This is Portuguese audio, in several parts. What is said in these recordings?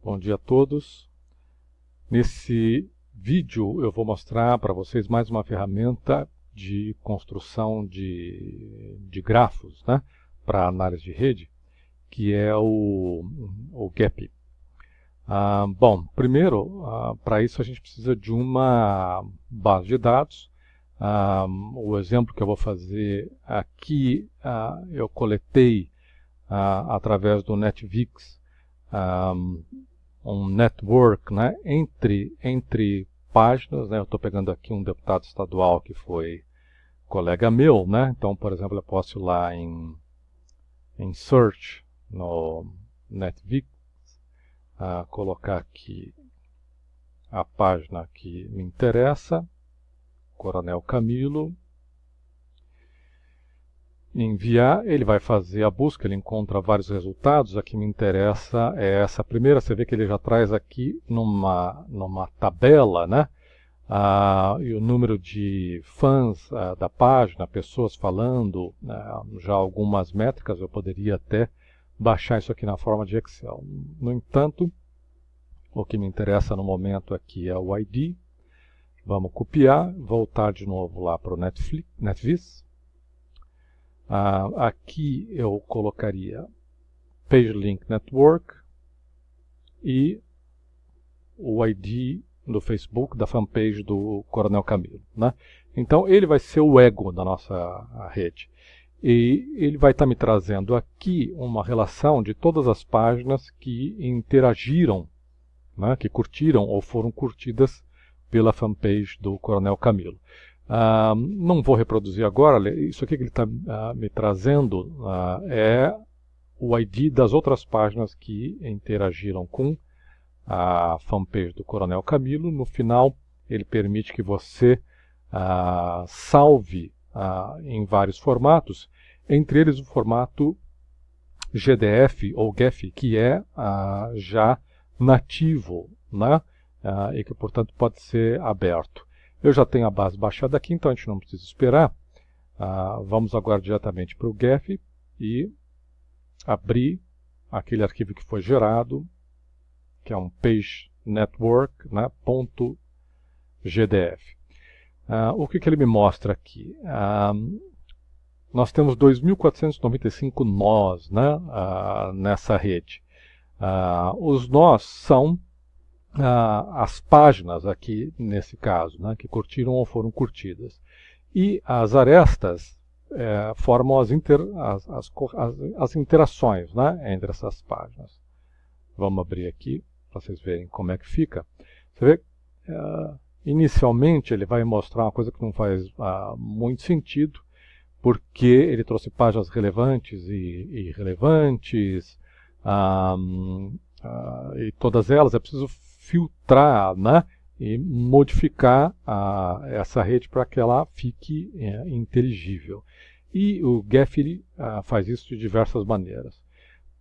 Bom dia a todos. Nesse vídeo eu vou mostrar para vocês mais uma ferramenta de construção de grafos, né, para análise de rede, que é o GEP. Bom, primeiro, para isso a gente precisa de uma base de dados. O exemplo que eu vou fazer aqui eu coletei através do NetVix, um network, né, entre páginas, né. Eu estou pegando aqui um deputado estadual que foi colega meu, né. Então, por exemplo, eu posso ir lá em Search no NetVix, colocar aqui a página que me interessa, Coronel Camilo, enviar, ele vai fazer a busca, ele encontra vários resultados. A que me interessa é essa primeira. Você vê que ele já traz aqui numa tabela, né, e o número de fãs da página, pessoas falando, já algumas métricas. Eu poderia até baixar isso aqui na forma de Excel. No entanto, o que me interessa no momento aqui é o ID. Vamos copiar, voltar de novo lá para o NetVis. Aqui eu colocaria PageLink Network e o ID do Facebook, da fanpage do Coronel Camilo, né? Então ele vai ser o ego da nossa rede. E ele vai estar me trazendo aqui uma relação de todas as páginas que interagiram, né, que curtiram ou foram curtidas pela fanpage do Coronel Camilo. Não vou reproduzir agora. Isso aqui que ele está me trazendo é o ID das outras páginas que interagiram com a fanpage do Coronel Camilo. No final, ele permite que você salve em vários formatos, entre eles o formato GDF ou GEF, que é já nativo, né? E que, portanto, pode ser aberto. Eu já tenho a base baixada aqui, então a gente não precisa esperar. Vamos agora diretamente para o GEF e abrir aquele arquivo que foi gerado, que é um Page Network, né, .gdf. O que ele me mostra aqui? Nós temos 2.495 nós, né, nessa rede. Os nós são as páginas aqui, nesse caso, né, que curtiram ou foram curtidas. E as arestas formam as interações, né, entre essas páginas. Vamos abrir aqui para vocês verem como é que fica. Você vê, inicialmente ele vai mostrar uma coisa que não faz muito sentido, porque ele trouxe páginas relevantes e irrelevantes, e todas elas é preciso filtrar, né, e modificar essa rede para que ela fique inteligível. E o GEF faz isso de diversas maneiras.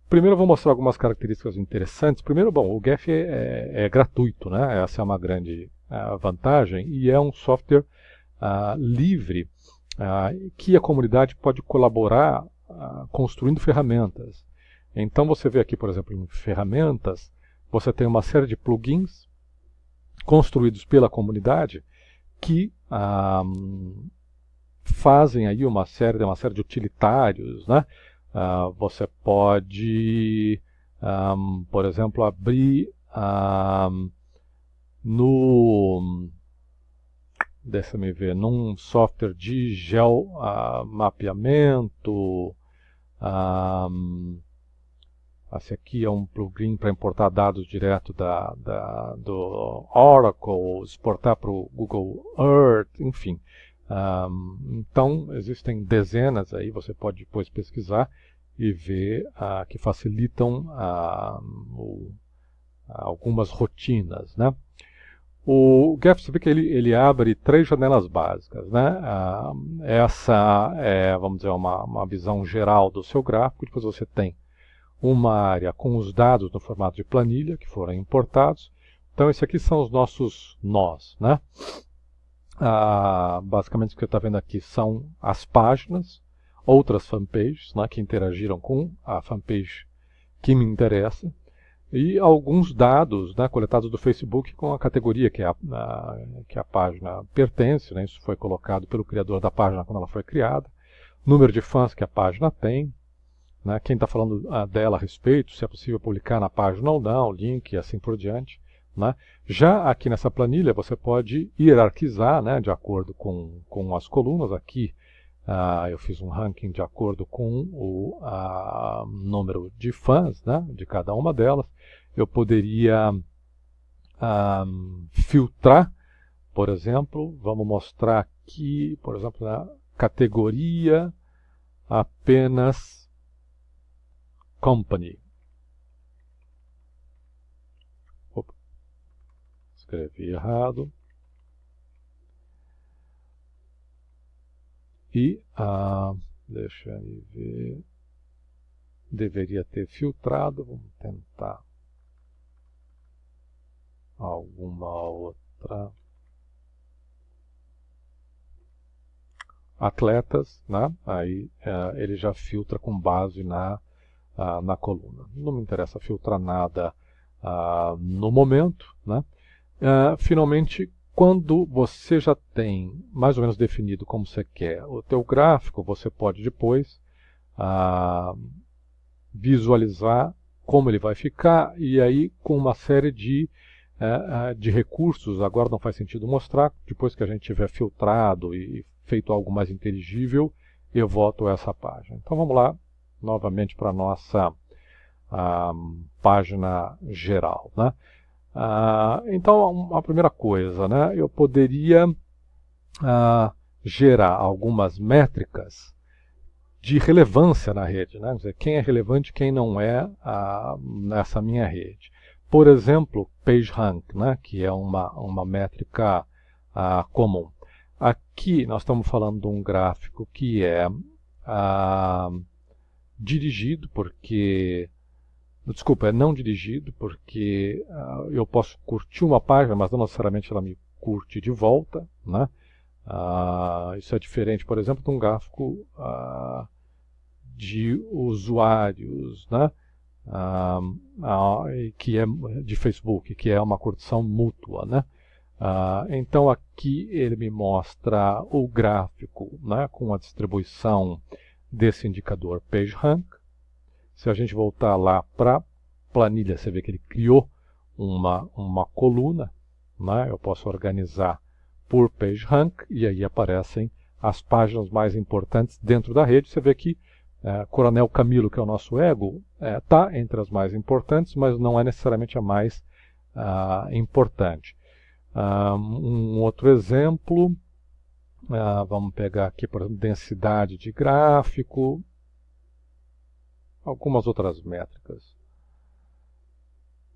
Primeiro eu vou mostrar algumas características interessantes. Primeiro, bom, o GEF é gratuito, né? Essa é uma grande vantagem, e é um software livre que a comunidade pode colaborar construindo ferramentas. Então você vê aqui, por exemplo, em ferramentas, você tem uma série de plugins construídos pela comunidade que fazem aí uma série de utilitários, né? Você pode, por exemplo, abrir deixa-me ver, num software de geomapeamento. Esse aqui é um plugin para importar dados direto do Oracle, exportar para o Google Earth, enfim. Então, existem dezenas aí, você pode depois pesquisar e ver que facilitam algumas rotinas, né? O GEF, você vê que ele abre 3 janelas básicas, né? Essa é, vamos dizer, uma visão geral do seu gráfico. Depois você tem uma área com os dados no formato de planilha que foram importados. Então, esses aqui são os nossos nós, né? Basicamente o que você está vendo aqui são as páginas, outras fanpages, né, que interagiram com a fanpage que me interessa. e alguns dados, né, coletados do Facebook com a categoria que a página pertence, né, isso foi colocado pelo criador da página quando ela foi criada, número de fãs que a página tem, né, quem está falando dela a respeito, se é possível publicar na página ou não, link e assim por diante. Né. Já aqui nessa planilha você pode hierarquizar, né, de acordo com as colunas. Aqui eu fiz um ranking de acordo com o número de fãs, né, de cada uma delas. Eu poderia filtrar, por exemplo, vamos mostrar aqui, por exemplo, na categoria apenas company. Opa, escrevi errado. E, deixa eu ver, deveria ter filtrado, vamos tentar alguma outra. Atletas, né? Aí ele já filtra com base na coluna. Não me interessa filtrar nada no momento, né? Finalmente, quando você já tem mais ou menos definido como você quer o teu gráfico, você pode depois visualizar como ele vai ficar, e aí com uma série de recursos. Agora não faz sentido mostrar, depois que a gente tiver filtrado e feito algo mais inteligível, eu volto a essa página. Então vamos lá novamente para a nossa página geral, né? Então a primeira coisa, né, eu poderia gerar algumas métricas de relevância na rede, né? Quer dizer, quem é relevante e quem não é nessa minha rede. Por exemplo, PageRank, né, que é uma métrica comum. Aqui nós estamos falando de um gráfico que é dirigido, porque... Desculpa, é não dirigido, porque eu posso curtir uma página, mas não necessariamente ela me curte de volta, né? Isso é diferente, por exemplo, de um gráfico de usuários, né? Que é de Facebook, que é uma curtição mútua, né? Então aqui ele me mostra o gráfico, né, com a distribuição desse indicador PageRank. Se a gente voltar lá para a planilha, você vê que ele criou uma coluna, né? Eu posso organizar por PageRank e aí aparecem as páginas mais importantes dentro da rede. Você vê que Coronel Camilo, que é o nosso ego, está entre as mais importantes, mas não é necessariamente a mais importante. Um outro exemplo, vamos pegar aqui, por exemplo, densidade de gráfico, algumas outras métricas,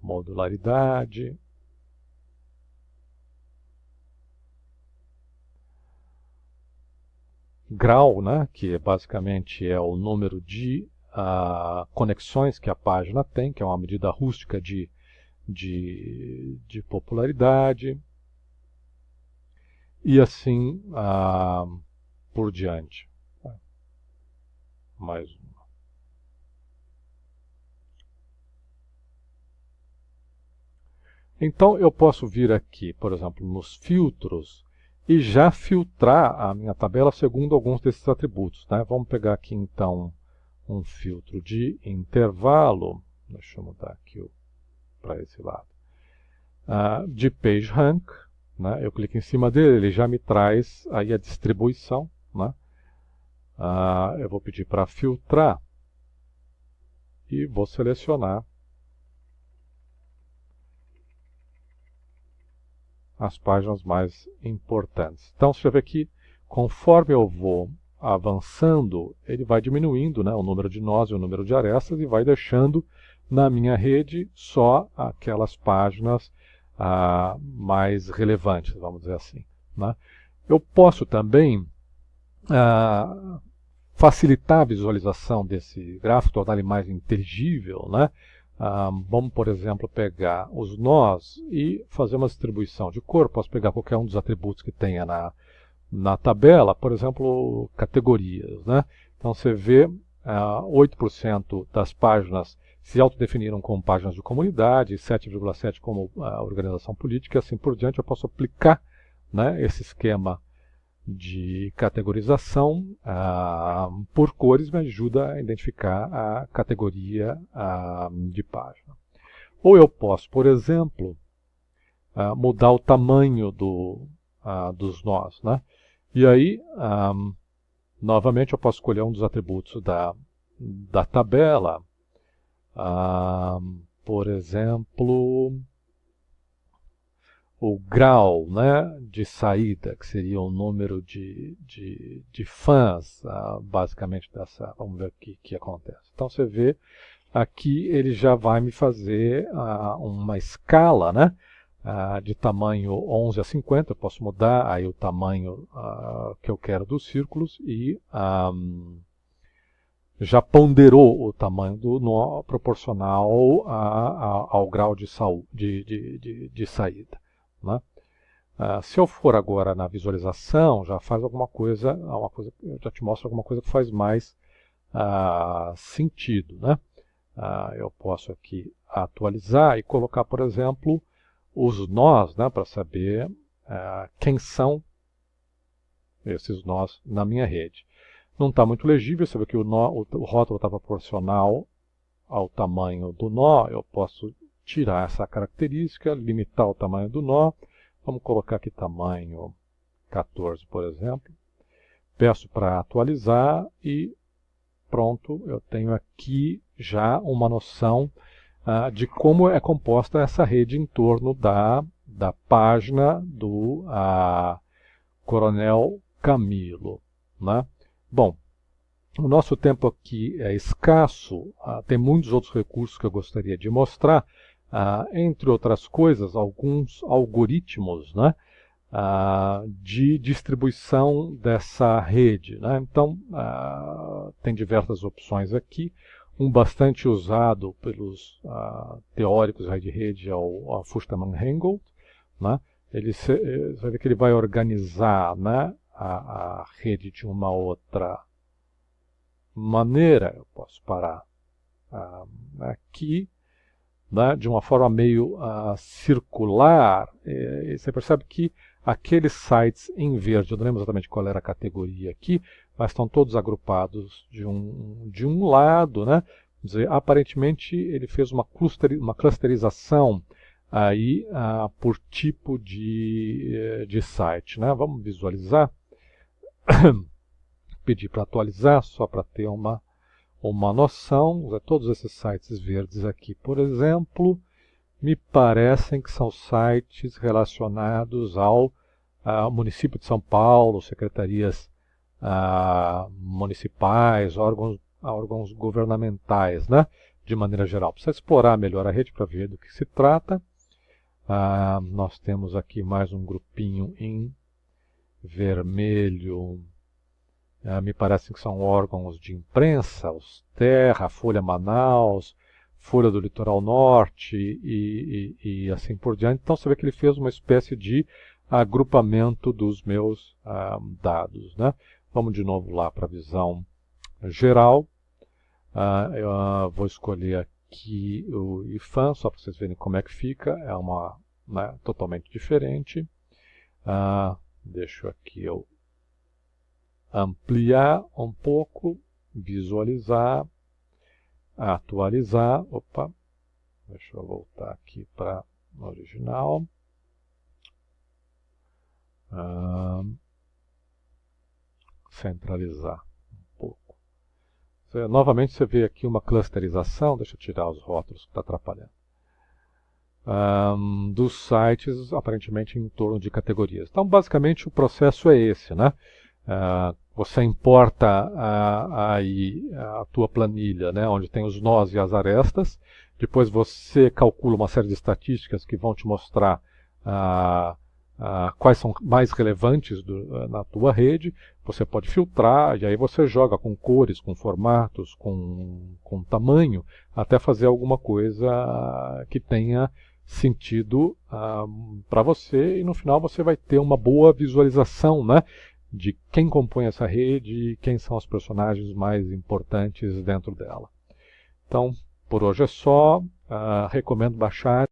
modularidade, grau, né, que basicamente é o número de conexões que a página tem, que é uma medida rústica de popularidade, e assim por diante. Mais uma. Então eu posso vir aqui, por exemplo, nos filtros e já filtrar a minha tabela segundo alguns desses atributos, né? Vamos pegar aqui então um filtro de intervalo, deixa eu mudar aqui para esse lado, de PageRank, né? Eu clico em cima dele, ele já me traz aí a distribuição, né? Eu vou pedir para filtrar e vou selecionar as páginas mais importantes. Então, você vê que conforme eu vou avançando, ele vai diminuindo, né, o número de nós e o número de arestas e vai deixando na minha rede só aquelas páginas mais relevantes, vamos dizer assim, né? Eu posso também facilitar a visualização desse gráfico, tornar ele mais inteligível, né? Vamos, por exemplo, pegar os nós e fazer uma distribuição de cor. Posso pegar qualquer um dos atributos que tenha na tabela, por exemplo, categorias, né? Então você vê 8% das páginas se autodefiniram como páginas de comunidade, 7,7 como organização política, e assim por diante. Eu posso aplicar, né, esse esquema de categorização por cores, me ajuda a identificar a categoria de página. Ou eu posso, por exemplo, mudar o tamanho dos nós, né? E aí, novamente, eu posso escolher um dos atributos da tabela, por exemplo, o grau, né, de saída, que seria o número de fãs, basicamente, dessa. Vamos ver o que acontece. Então você vê, aqui ele já vai me fazer uma escala, né, de tamanho 11 a 50, eu posso mudar aí o tamanho que eu quero dos círculos e já ponderou o tamanho do nó proporcional ao grau de saída, né? Se eu for agora na visualização, já faz alguma coisa, já te mostra alguma coisa que faz mais sentido, né? Eu posso aqui atualizar e colocar, por exemplo, os nós, né, para saber quem são esses nós na minha rede. Não está muito legível, você vê que o rótulo está proporcional ao tamanho do nó. Eu posso tirar essa característica, limitar o tamanho do nó. Vamos colocar aqui tamanho 14, por exemplo. Peço para atualizar e pronto, eu tenho aqui já uma noção de como é composta essa rede em torno da página do Coronel Camilo, né? Bom, o nosso tempo aqui é escasso, tem muitos outros recursos que eu gostaria de mostrar, entre outras coisas, alguns algoritmos, né, de distribuição dessa rede, né? Então, tem diversas opções aqui. Um bastante usado pelos teóricos de rede é o Fusterman-Hengold, né? Você vai ver que ele vai organizar, né, a rede de uma outra maneira. Eu posso parar aqui, né, de uma forma meio circular. Você percebe que aqueles sites em verde, eu não lembro exatamente qual era a categoria aqui, mas estão todos agrupados de um lado, né? Quer dizer, aparentemente ele fez uma clusterização aí por tipo de site, né? Vamos visualizar. Pedir para atualizar, só para ter uma noção. Todos esses sites verdes aqui, por exemplo, me parecem que são sites relacionados ao município de São Paulo, secretarias municipais, órgãos governamentais, né? De maneira geral. Precisa explorar melhor a rede para ver do que se trata. Nós temos aqui mais um grupinho em vermelho. Me parece que são órgãos de imprensa, os Terra, Folha Manaus, Folha do Litoral Norte e assim por diante. Então você vê que ele fez uma espécie de agrupamento dos meus dados, né? Vamos de novo lá para a visão geral. Eu vou escolher aqui o IFAM, só para vocês verem como é que fica. É uma, né, totalmente diferente. Deixa aqui eu ampliar um pouco, visualizar, atualizar. Opa, deixa eu voltar aqui para o original. Centralizar um pouco. Novamente você vê aqui uma clusterização. Deixa eu tirar os rótulos que está atrapalhando. Dos sites, aparentemente em torno de categorias. Então, basicamente, o processo é esse, né? Você importa aí a tua planilha, né, onde tem os nós e as arestas. Depois você calcula uma série de estatísticas que vão te mostrar quais são mais relevantes na tua rede. Você pode filtrar e aí você joga com cores, com formatos, com tamanho, até fazer alguma coisa que tenha sentido para você, e no final você vai ter uma boa visualização, né, de quem compõe essa rede e quem são os personagens mais importantes dentro dela. Então, Por hoje é só. Recomendo baixar